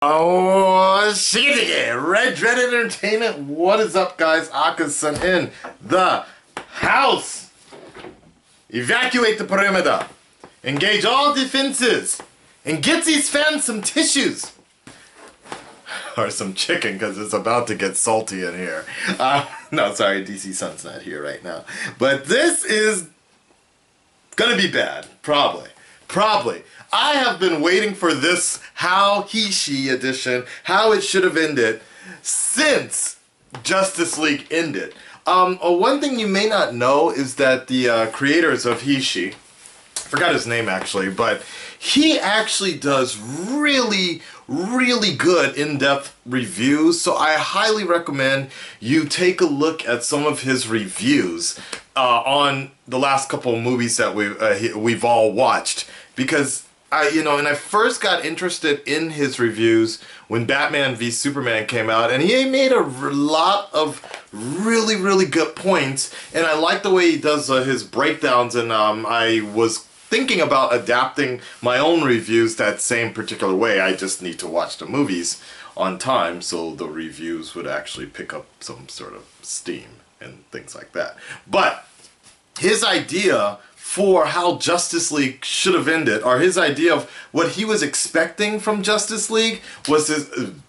Oh, shit! Red Dread Entertainment, what is up, guys? Akasan in the house. Evacuate the perimeter. Engage all defenses. And get these fans some tissues. Or some chicken, because it's about to get salty in here. No, sorry, DC Sun's not here right now. But this is gonna be bad. Probably. I have been waiting for this How He She edition, how it should have ended, since Justice League ended. One thing you may not know is that the creators of He She, forgot his name actually, but he actually does really good in-depth reviews, so I highly recommend you take a look at some of his reviews on the last couple of movies that we've all watched, because I first got interested in his reviews when Batman v Superman came out, and he made a lot of really good points, and I like the way he does his breakdowns, and I was thinking about adapting my own reviews that same particular way. I just need to watch the movies on time so the reviews would actually pick up some sort of steam and things like that. But his idea for how Justice League should have ended, or his idea of what he was expecting from Justice League, was,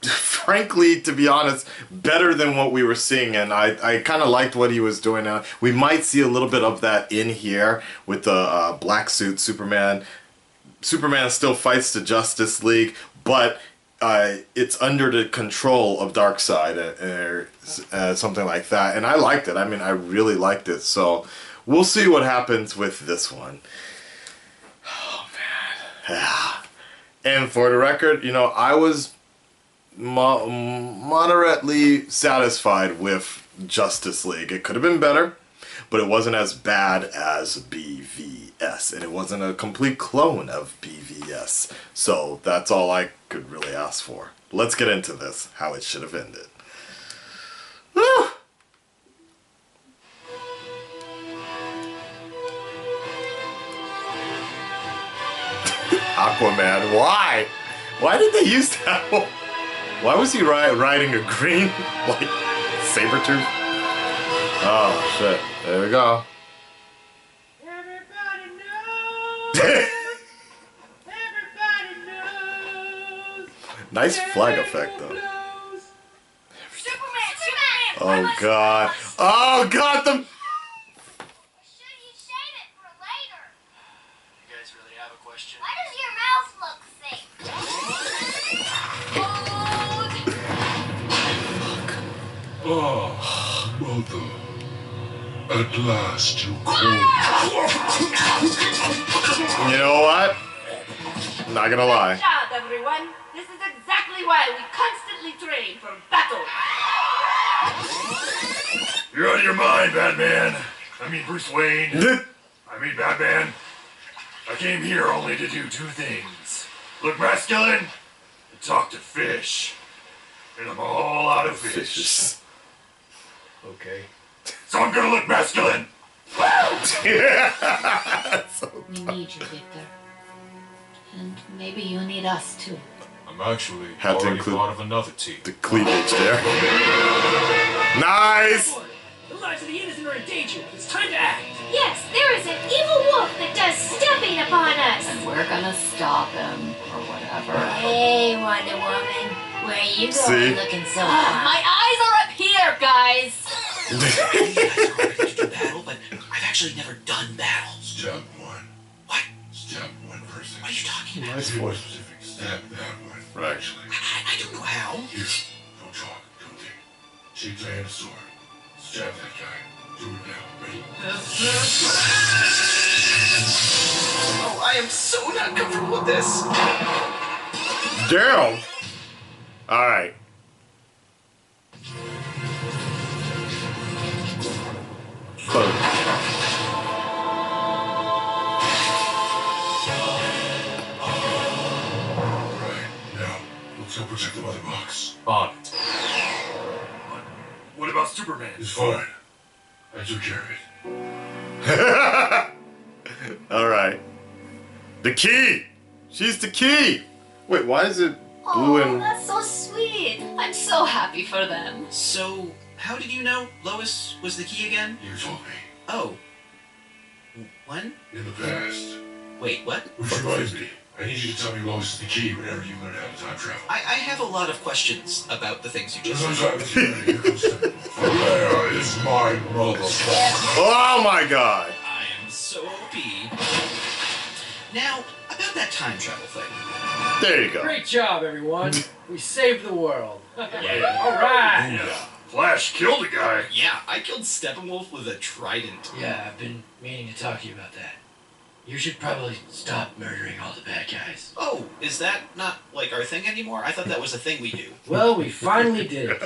frankly, to be honest, better than what we were seeing, and I kind of liked what he was doing now. We might see a little bit of that in here with the black suit Superman. Superman still fights the Justice League, but it's under the control of Darkseid, or something like that, and I liked it. I mean, I really liked it, so we'll see what happens with this one. Oh, man. Yeah. And for the record, I was moderately satisfied with Justice League. It could have been better, but it wasn't as bad as BVS. And it wasn't a complete clone of BVS. So that's all I could really ask for. Let's get into this, how it should have ended. Woo! Aquaman, why? Why did they use that one? Why was he riding a green, like, saber-tooth? Oh, shit. There we go. Everybody knows. Everybody knows. Nice flag effect, though. Superman! Oh, God. Oh, God, the... Why does your mouth look thick? Oh, mother. At last you called. You know what? Not gonna lie. Good job, everyone. This is exactly why we constantly train for battle. You're out of your mind, Batman. I mean, Bruce Wayne. I mean, Batman. I came here only to do two things. Look masculine and talk to fish. And I'm all out of fish. Okay. So I'm gonna look masculine. We need you, Victor. And maybe you need us too. I'm actually Had to already include part of another team. the cleavage there. Nice! The lives of the innocent are in danger. It's time to act. Yes, there is an evil wolf that does stepping upon us. And we're gonna stop him, or whatever. Hey, Wonder Woman. Where you See? going looking so hot? My eyes are up here, guys! You guys are ready to do battle, but I've actually never done battle. Stab one. What? Stab one person. What are you talking about? Nice Be more voice. specific. Stab that one. Right. Actually. I don't know how. Here. Don't talk. Don't think. Shake your hand a sword. Stab that guy. Do it now. Ready? Oh, I am so not comfortable with this. Damn! Alright. Right. Now, let's go protect the mother box. On it. What about Superman? It's fine. I took care of it. Alright. The key! She's the key! Wait, why is it Blue Oh, and that's so sweet. I'm so happy for them. So, how did you know Lois was the key again? You told me. Oh. When? In the past. Wait, what? Which reminds me, I need you to tell me Lois is the key whenever you learn how to time travel. I have a lot of questions about the things you just There's said. no time to here comes the... Where is my motherfucker? oh my god! I am so OP. Now, about that time travel thing. There you go. Great job, everyone. We saved the world. Yeah. All right. Yeah. Flash killed a guy. Yeah, I killed Steppenwolf with a trident. Yeah, I've been meaning to talk to you about that. You should probably stop murdering all the bad guys. Oh, is that not like our thing anymore? I thought that was a thing we do. Well, we finally did it.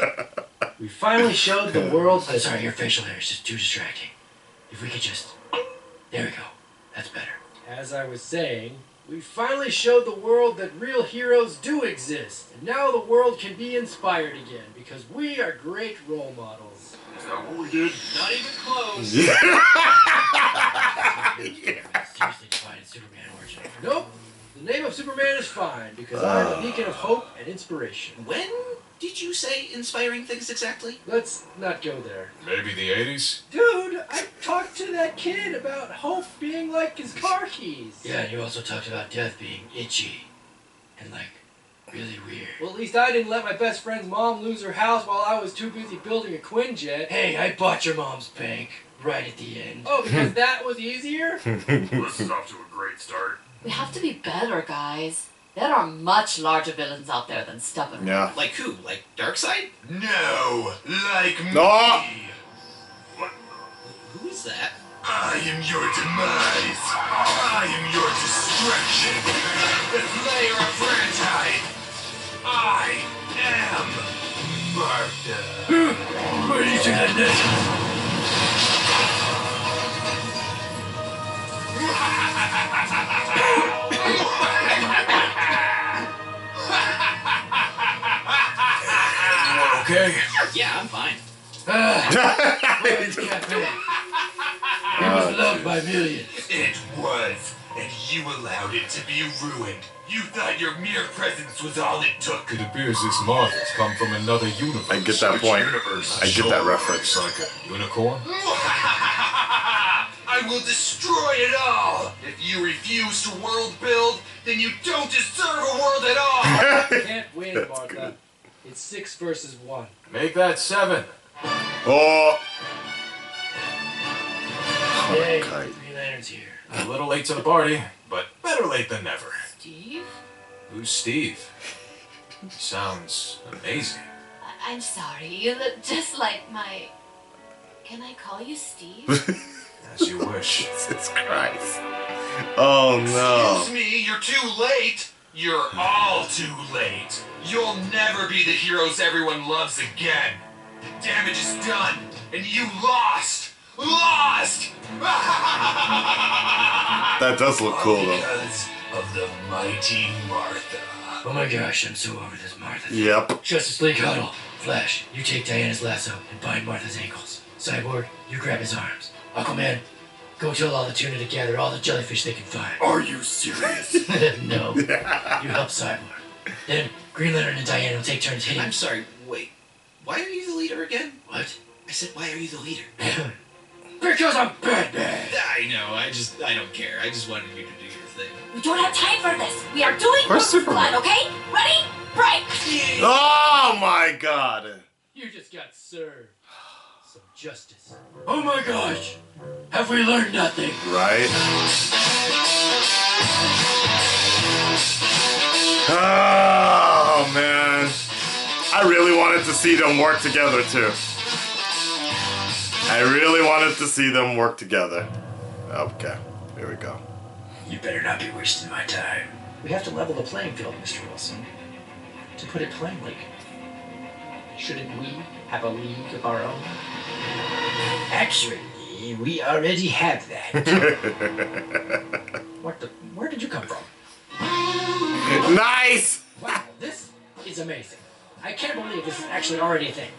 We finally showed the world. Oh, sorry, your facial hair is just too distracting. If we could just. There we go. That's better. As I was saying, we finally showed the world that real heroes do exist. And now the world can be inspired again because we are great role models. Is that what we did? Not even close. Seriously defining Superman origin. Nope. The name of Superman is fine because I'm a beacon of hope and inspiration. When did you say inspiring things exactly? Let's not go there. Maybe the 80s? Dude, I talked to that kid about hope being like his car keys. Yeah, and you also talked about death being itchy and like really weird. Well, at least I didn't let my best friend's mom lose her house while I was too busy building a Quinjet. Hey, I bought your mom's bank right at the end. Oh, because that was easier? This is off to a great start. We have to be better, guys. There are much larger villains out there than Steppenwolf. Yeah. Like who? Like Darkseid? No, like me. No. What? Who is that? I am your demise. I am your destruction. The slayer of Franchise. I am Martha. Where did you get that? Okay. Yeah, I'm fine. It was loved by millions. It was, and you allowed it to be ruined. You thought your mere presence was all it took. It appears this moth has come from another universe. I get that point. Universe. I get that reference. Like a unicorn? I will destroy it all! If you refuse to world build, then you don't deserve a world at all! Can't win, Martha. It's 6 versus 1. Make that 7. Oh. Yay, Okay. Green Lantern's here. A little late to the party, but better late than never. Steve? Who's Steve? Sounds amazing. I'm sorry. You look just like my... Can I call you Steve? As you wish. Jesus Christ. Oh no. Excuse me, you're too late! You're all too late! You'll never be the heroes everyone loves again! The damage is done, and you lost! Lost! That does look cool though. Because of the mighty Martha. Oh my gosh, I'm so over this Martha thing. Yep. Justice League huddle. Flash, you take Diana's lasso and bind Martha's ankles. Cyborg, you grab his arms. Aquaman, go tell all the tuna to gather all the jellyfish they can find. Are you serious? No. You help Cyborg. Then Green Lantern and Diana will take turns hitting. I'm sorry, wait. Why are you the leader again? What? I said, why are you the leader? Because I'm Batman! I know, I don't care. I just wanted you to do your thing. We don't have time for this. We are doing Where's Brooklyn, Superman? okay? Ready? Break! Oh my god. You just got served. Some justice. Oh my gosh! Have we learned nothing? Right? Oh man. I really wanted to see them work together too. I really wanted to see them work together. Okay, here we go. You better not be wasting my time. We have to level the playing field, Mr. Wilson. To put it plainly, shouldn't we have a league of our own? Actually, we already have that. Where did you come from? Nice! Wow, this is amazing. I can't believe this is actually already a thing.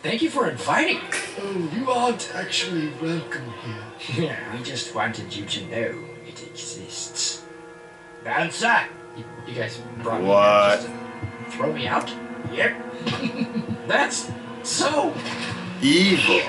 Thank you for inviting me. Oh, you aren't actually welcome here. Yeah, we just wanted you to know it exists. Bouncer, You guys brought me What? here just to throw me out? Yep. That's so Evil.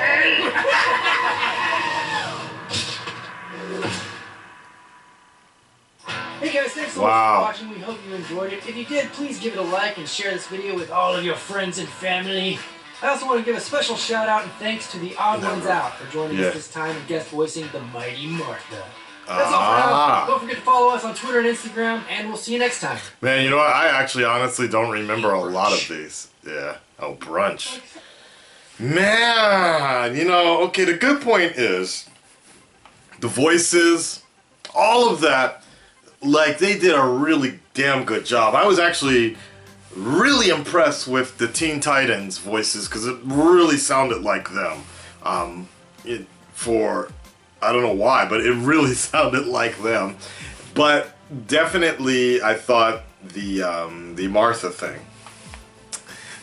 Hey guys, thanks so Wow. much for watching. We hope you enjoyed it. If you did, please give it a like and share this video with all of your friends and family. I also want to give a special shout out and thanks to the Odd Ones Out for joining us this time and guest voicing the Mighty Martha. That's all for now. Don't forget to follow us on Twitter and Instagram, and we'll see you next time. Man, you know what? I actually honestly don't remember a lot of these. Yeah. Oh, brunch. Man, you know, okay, the good point is the voices, all of that, like, they did a really damn good job. I was actually really impressed with the Teen Titans voices because it really sounded like them. I don't know why, but it really sounded like them. But definitely, I thought the Martha thing,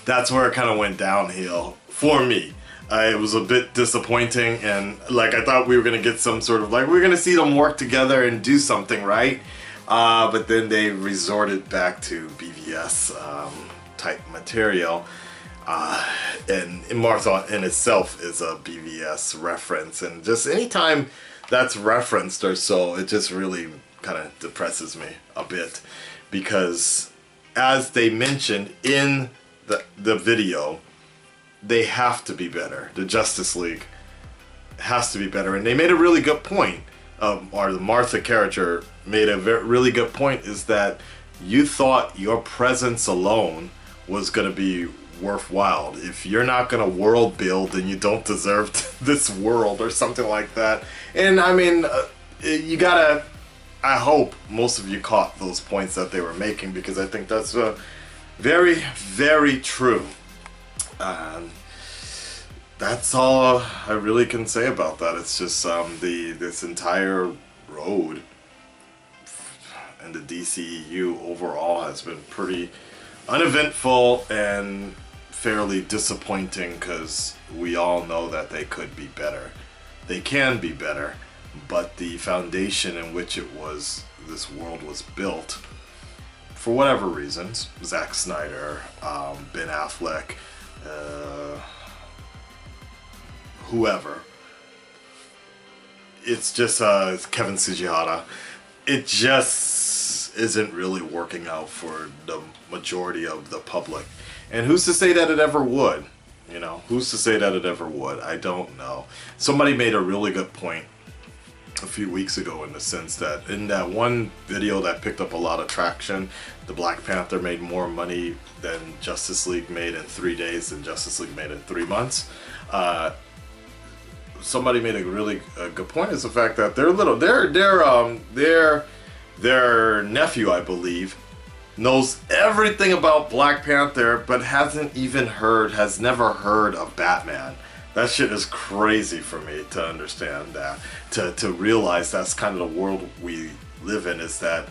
that's where it kind of went downhill for me. It was a bit disappointing, and like I thought we were gonna get some sort of like we're gonna see them work together and do something, right? But then they resorted back to BVS type material. And Martha in itself is a BVS reference, and just anytime that's referenced or so, it just really kind of depresses me a bit, because as they mentioned in the video, they have to be better. The Justice League has to be better, and they made a really good point, or the Martha character made a really good point, is that you thought your presence alone was going to be worthwhile. If you're not gonna world build, then you don't deserve this world or something like that. And I mean, you gotta, I hope most of you caught those points that they were making, because I think that's very, very true. That's all I really can say about that. It's just this entire road and the DCEU overall has been pretty uneventful and fairly disappointing, because we all know that they could be better. They can be better, but the foundation in which this world was built, for whatever reasons, Zack Snyder, Ben Affleck, whoever, it's just Kevin Sugihara, it just isn't really working out for the majority of the public. And who's to say that it ever would? You know, who's to say that it ever would? I don't know. Somebody made a really good point a few weeks ago, in the sense that in that one video that picked up a lot of traction, the Black Panther made more money than Justice League made in 3 days than Justice League made in 3 months. Somebody made a really good point, is the fact that their nephew, I believe, knows everything about Black Panther, but has never heard of Batman. That shit is crazy for me to understand that, to realize that's kind of the world we live in, is that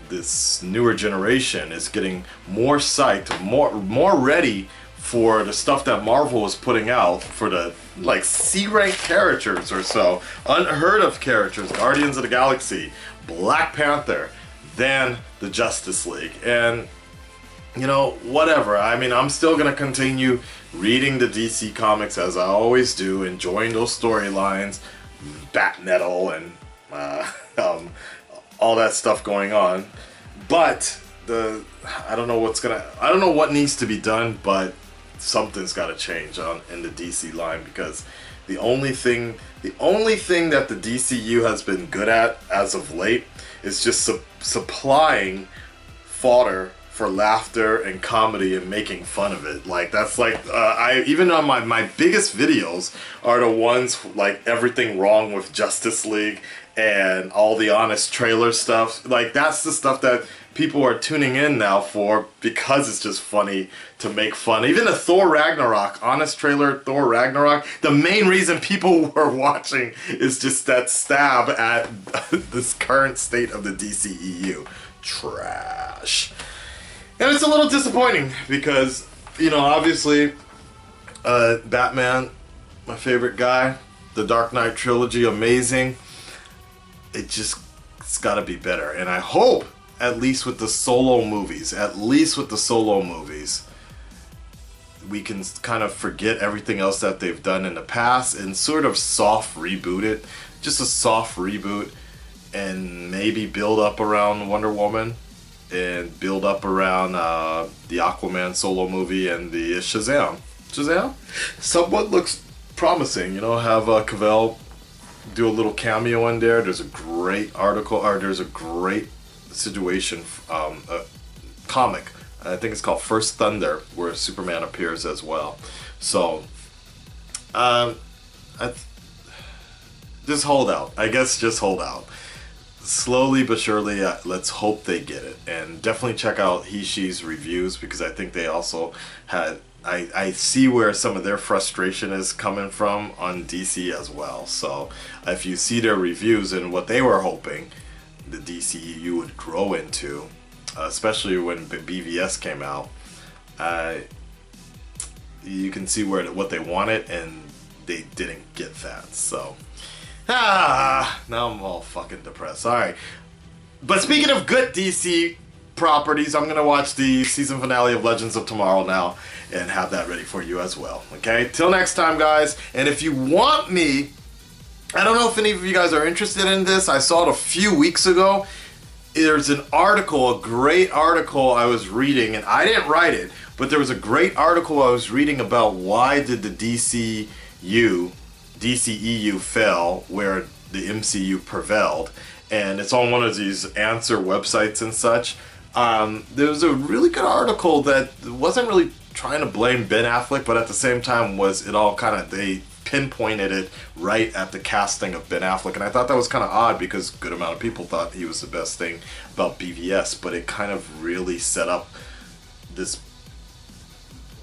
this newer generation is getting more psyched, more ready for the stuff that Marvel was putting out, for the like C-rank characters or so, unheard of characters, Guardians of the Galaxy, Black Panther, than the Justice League. And you know, whatever. I mean, I'm still gonna continue reading the DC comics as I always do, enjoying those storylines, Bat Metal, and all that stuff going on. But I don't know what needs to be done, but something's got to change in the DC line, because the only thing that the DCU has been good at as of late is just supplying fodder for laughter and comedy and making fun of it. Like, that's like, even on my biggest videos are the ones like everything wrong with Justice League and all the honest trailer stuff. Like, that's the stuff that people are tuning in now for, because it's just funny to make fun. Even the Thor Ragnarok, honest trailer Thor Ragnarok, the main reason people were watching is just that stab at this current state of the DCEU. Trash. And it's a little disappointing, because, you know, obviously, Batman, my favorite guy, the Dark Knight trilogy, amazing. It's got to be better. And I hope at least with the solo movies, we can kind of forget everything else that they've done in the past and sort of soft reboot it. Just a soft reboot, and maybe build up around Wonder Woman and build up around the Aquaman solo movie and the Shazam. Somewhat looks promising, you know, have Cavell do a little cameo in there. There's a great article, or there's a great situation, comic, I think it's called First Thunder, where Superman appears as well. So, just hold out. I guess just hold out. Slowly but surely, let's hope they get it. And definitely check out He/She's reviews, because I think they also had... I see where some of their frustration is coming from on DC as well. So if you see their reviews and what they were hoping the DCEU would grow into, especially when BVS came out, you can see what they wanted, and they didn't get that. So now I'm all fucking depressed. Alright, but speaking of good DC properties, I'm gonna watch the season finale of Legends of Tomorrow now and have that ready for you as well. Okay, till next time, guys. And if you want me, I don't know if any of you guys are interested in this. I saw it a few weeks ago. There's an article, a great article I was reading, and I didn't write it, but there was a great article I was reading about why did the DCEU fail where the MCU prevailed, and it's on one of these answer websites and such. There was a really good article that wasn't really trying to blame Ben Affleck, but at the same time they pinpointed it right at the casting of Ben Affleck, and I thought that was kind of odd because a good amount of people thought he was the best thing about BVS, but it kind of really set up this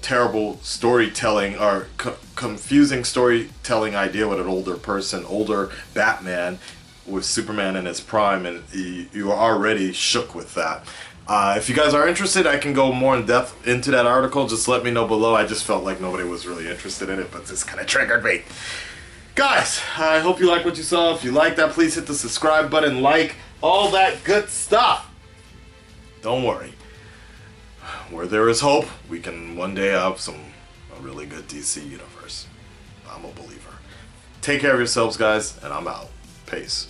terrible storytelling or confusing storytelling idea with an older Batman with Superman in his prime, and you are already shook with that. If you guys are interested, I can go more in depth into that article. Just let me know below. I just felt like nobody was really interested in it, but this kind of triggered me. Guys, I hope you like what you saw. If you like that, please hit the subscribe button, like, all that good stuff. Don't worry. Where there is hope, we can one day have a really good DC universe. I'm a believer. Take care of yourselves, guys, and I'm out. Peace.